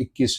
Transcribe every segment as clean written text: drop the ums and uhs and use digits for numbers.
21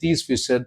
30%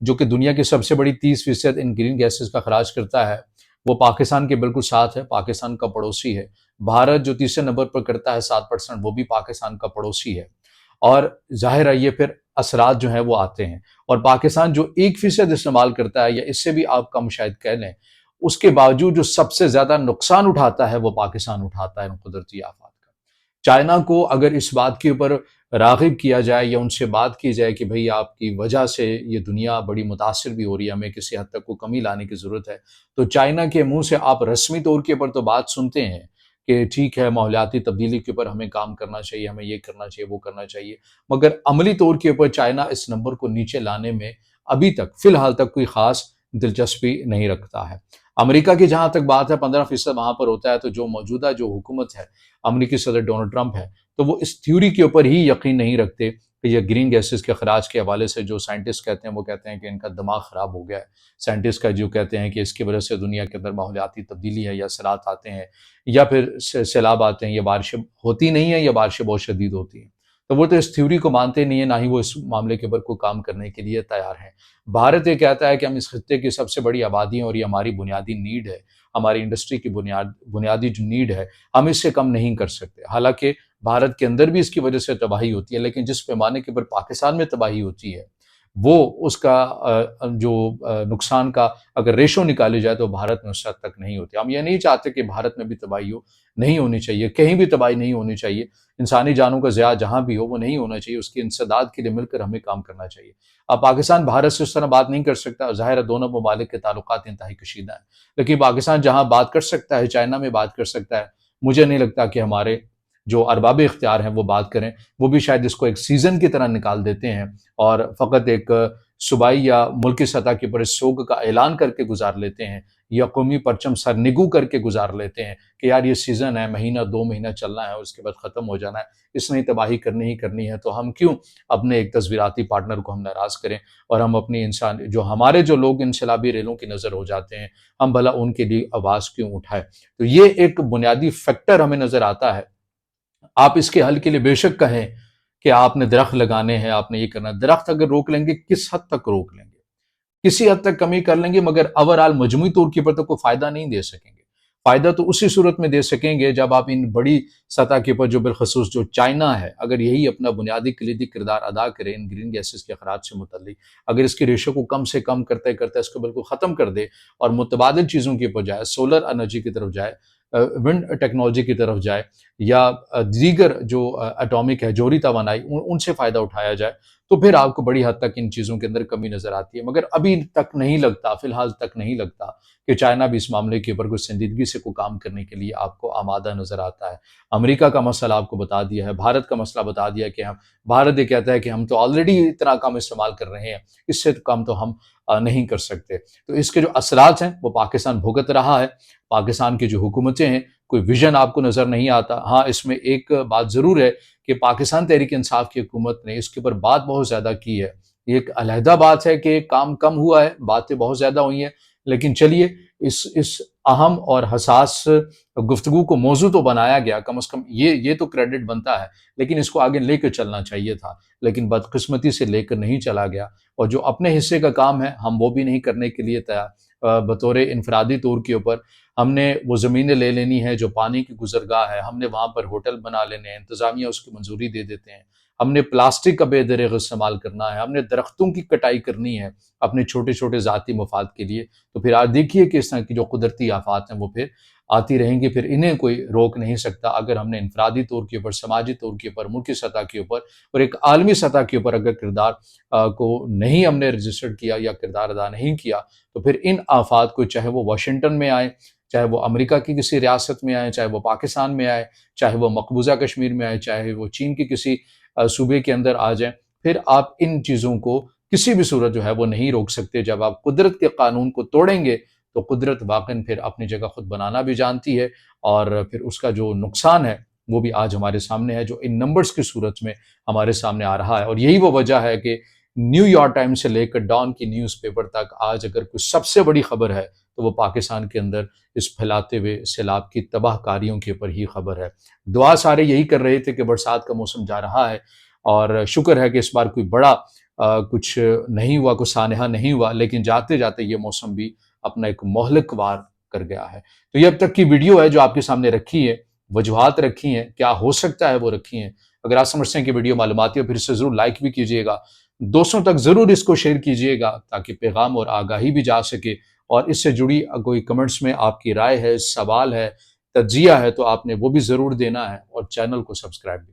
جو کہ دنیا کی سب سے بڑی 30% ان گرین گیسز کا اخراج کرتا ہے، وہ پاکستان کے بالکل ساتھ ہے، پاکستان کا پڑوسی ہے۔ بھارت جو تیسرے نمبر پر کرتا ہے 7%، وہ بھی پاکستان کا پڑوسی ہے۔ اور ظاہر ہے یہ پھر اثرات جو ہیں وہ آتے ہیں، اور پاکستان جو 1% استعمال کرتا ہے، یا اس سے بھی آپ کم شاید کہہ لیں، اس کے باوجود جو سب سے زیادہ نقصان اٹھاتا ہے وہ پاکستان اٹھاتا ہے ان قدرتی آفات کا۔ چائنا کو اگر اس بات کے اوپر راغب کیا جائے یا ان سے بات کی جائے کہ بھئی آپ کی وجہ سے یہ دنیا بڑی متاثر بھی ہو رہی ہے، ہمیں کسی حد تک کو کمی لانے کی ضرورت ہے، تو چائنا کے منہ سے آپ رسمی طور کے اوپر تو بات سنتے ہیں کہ ٹھیک ہے ماحولیاتی تبدیلی کے اوپر ہمیں کام کرنا چاہیے، ہمیں یہ کرنا چاہیے، وہ کرنا چاہیے، مگر عملی طور کے اوپر چائنا اس نمبر کو نیچے لانے میں ابھی تک فی الحال تک کوئی خاص دلچسپی نہیں رکھتا ہے۔ امریکہ کی جہاں تک بات ہے 15% وہاں پر ہوتا ہے، تو جو موجودہ جو حکومت ہے، امریکی صدر ڈونلڈ ٹرمپ ہے، تو وہ اس تھیوری کے اوپر ہی یقین نہیں رکھتے کہ یہ گرین گیسز کے اخراج کے حوالے سے جو سائنٹسٹ کہتے ہیں وہ کہتے ہیں کہ ان کا دماغ خراب ہو گیا ہے۔ سائنٹسٹ کا جو کہتے ہیں کہ اس کی وجہ سے دنیا کے اندر ماحولیاتی تبدیلی ہے، یا سیلاب آتے ہیں، یا پھر سیلاب آتے ہیں، یا بارشیں ہوتی نہیں ہیں، یا بارشیں بہت شدید ہوتی ہیں، تو وہ تو اس تھیوری کو مانتے نہیں ہیں، نہ ہی وہ اس معاملے کے اوپر کوئی کام کرنے کے لیے تیار ہیں۔ بھارت یہ کہتا ہے کہ ہم اس خطے کی سب سے بڑی آبادی ہیں اور یہ ہماری بنیادی نیڈ ہے، ہماری انڈسٹری کی بنیادی جو نیڈ ہے، ہم اس سے کم نہیں کر سکتے۔ حالانکہ بھارت کے اندر بھی اس کی وجہ سے تباہی ہوتی ہے، لیکن جس پیمانے کے اوپر پاکستان میں تباہی ہوتی ہے، وہ اس کا جو نقصان کا اگر ریشو نکالی جائے تو بھارت میں اس حد تک نہیں ہوتی۔ ہم یہ نہیں چاہتے کہ بھارت میں بھی تباہی ہو، نہیں ہونی چاہیے، کہیں بھی تباہی نہیں ہونی چاہیے، انسانی جانوں کا ضیاع جہاں بھی ہو وہ نہیں ہونا چاہیے، اس کی انسداد کے لیے مل کر ہمیں کام کرنا چاہیے۔ اب پاکستان بھارت سے اس طرح بات نہیں کر سکتا، ظاہر ہے دونوں ممالک کے تعلقات انتہائی کشیدہ ہیں، لیکن پاکستان جہاں بات کر سکتا ہے، چائنا میں بات کر سکتا ہے، مجھے نہیں لگتا کہ ہمارے جو ارباب اختیار ہیں وہ بات کریں، وہ بھی شاید اس کو ایک سیزن کی طرح نکال دیتے ہیں، اور فقط ایک صوبائی یا ملکی سطح کے اوپر اس سوگ کا اعلان کر کے گزار لیتے ہیں، یا قومی پرچم سرنگو کر کے گزار لیتے ہیں کہ یار یہ سیزن ہے، مہینہ 2 مہینہ چلنا ہے اور اس کے بعد ختم ہو جانا ہے، اس نے تباہی کرنی ہی کرنی ہے، تو ہم کیوں اپنے ایک تصویراتی پارٹنر کو ہم ناراض کریں، اور ہم اپنی انسان جو ہمارے جو لوگ انسلابی ریلوں کی نظر ہو جاتے ہیں، ہم بھلا ان کے لیے آواز کیوں اٹھائیں۔ تو یہ ایک بنیادی فیکٹر ہمیں نظر آتا ہے۔ آپ اس کے حل کے لیے بے شک کہیں کہ آپ نے درخت لگانے ہیں، آپ نے یہ کرنا ہے، درخت اگر روک لیں گے کس حد تک روک لیں گے، کسی حد تک کمی کر لیں گے، مگر اوورآل مجموعی طور کے اوپر تو کوئی فائدہ نہیں دے سکیں گے۔ فائدہ تو اسی صورت میں دے سکیں گے جب آپ ان بڑی سطح کے اوپر جو بالخصوص جو چائنا ہے، اگر یہی اپنا بنیادی کلیدی کردار ادا کرے ان گرین گیسز کے اخراج سے متعلق، اگر اس کی ریشو کو کم سے کم کرتے کرتے اس کو بالکل ختم کر دے اور متبادل چیزوں کے اوپر جائے، سولر انرجی کی طرف جائے، ونڈ ٹیکنالوجی کی طرف جائے، یا دیگر جو اٹامک ہے، جوہری توانائی، ان سے فائدہ اٹھایا جائے، تو پھر آپ کو بڑی حد تک ان چیزوں کے اندر کمی نظر آتی ہے۔ مگر ابھی تک نہیں لگتا، فی الحال تک نہیں لگتا کہ چائنا بھی اس معاملے کے اوپر کوئی سنجیدگی سے کوئی کام کرنے کے لیے آپ کو آمادہ نظر آتا ہے۔ امریکہ کا مسئلہ آپ کو بتا دیا ہے، بھارت کا مسئلہ بتا دیا کہ بھارت یہ کہتا ہے کہ ہم تو آلریڈی اتنا کم استعمال کر رہے ہیں، اس سے کم تو ہم نہیں کر سکتے۔ تو اس کے جو اثرات ہیں وہ پاکستان بھگت رہا ہے۔ پاکستان کی جو حکومتیں ہیں، کوئی ویژن آپ کو نظر نہیں آتا۔ ہاں، اس میں ایک بات ضرور ہے کہ پاکستان تحریک انصاف کی حکومت نے اس کے اوپر بات بہت زیادہ کی ہے۔ یہ ایک علیحدہ بات ہے کہ کام کم ہوا ہے، باتیں بہت زیادہ ہوئی ہیں، لیکن چلیے اس اہم اور حساس گفتگو کو موضوع تو بنایا گیا، کم از کم یہ تو کریڈٹ بنتا ہے، لیکن اس کو آگے لے کر چلنا چاہیے تھا، لیکن بدقسمتی سے لے کر نہیں چلا گیا، اور جو اپنے حصے کا کام ہے ہم وہ بھی نہیں کرنے کے لیے تیار۔ بطور انفرادی طور کے اوپر ہم نے وہ زمینیں لے لینی ہے جو پانی کی گزرگاہ ہے، ہم نے وہاں پر ہوٹل بنا لینے ہیں، انتظامیہ اس کی منظوری دے دیتے ہیں، ہم نے پلاسٹک کا بے دریغ استعمال کرنا ہے، ہم نے درختوں کی کٹائی کرنی ہے اپنے چھوٹے چھوٹے ذاتی مفاد کے لیے، تو پھر آج دیکھیے کہ اس طرح کی جو قدرتی آفات ہیں وہ پھر آتی رہیں گی، پھر انہیں کوئی روک نہیں سکتا اگر ہم نے انفرادی طور کے اوپر، سماجی طور کے اوپر، ملکی سطح کے اوپر اور ایک عالمی سطح کے اوپر اگر کردار کو نہیں ہم نے رجسٹرڈ کیا یا کردار ادا نہیں کیا، تو پھر ان آفات کو چاہے وہ واشنگٹن میں آئے، چاہے وہ امریکہ کی کسی ریاست میں آئے، چاہے وہ پاکستان میں آئے، چاہے وہ مقبوضہ کشمیر میں آئے، چاہے وہ چین کی کسی صوبے کے اندر آ جائیں، پھر آپ ان چیزوں کو کسی بھی صورت جو ہے وہ نہیں روک سکتے۔ جب آپ قدرت کے قانون کو توڑیں گے تو قدرت واقعاً پھر اپنی جگہ خود بنانا بھی جانتی ہے، اور پھر اس کا جو نقصان ہے وہ بھی آج ہمارے سامنے ہے، جو ان نمبرز کی صورت میں ہمارے سامنے آ رہا ہے۔ اور یہی وہ وجہ ہے کہ نیو یارک ٹائمز سے لے کر ڈان کی نیوز پیپر تک آج اگر کوئی سب سے بڑی خبر ہے تو وہ پاکستان کے اندر اس پھیلاتے ہوئے سیلاب کی تباہ کاریوں کے اوپر ہی خبر ہے۔ دعا سارے یہی کر رہے تھے کہ برسات کا موسم جا رہا ہے، اور شکر ہے کہ اس بار کوئی بڑا کچھ نہیں ہوا، کچھ سانحہ نہیں ہوا، لیکن جاتے جاتے یہ موسم بھی اپنا ایک مہلک وار کر گیا ہے۔ تو یہ اب تک کی ویڈیو ہے جو آپ کے سامنے رکھی ہے، وجوہات رکھی ہیں، کیا ہو سکتا ہے وہ رکھی ہیں۔ اگر آپ سمجھتے ہیں کہ ویڈیو معلوماتی ہے، پھر اسے ضرور لائک بھی کیجئے گا، دوستوں تک ضرور اس کو شیئر کیجئے گا تاکہ پیغام اور آگاہی بھی جا سکے، اور اس سے جڑی کوئی کمنٹس میں آپ کی رائے ہے، سوال ہے، تجزیہ ہے، تو آپ نے وہ بھی ضرور دینا ہے، اور چینل کو سبسکرائب بھی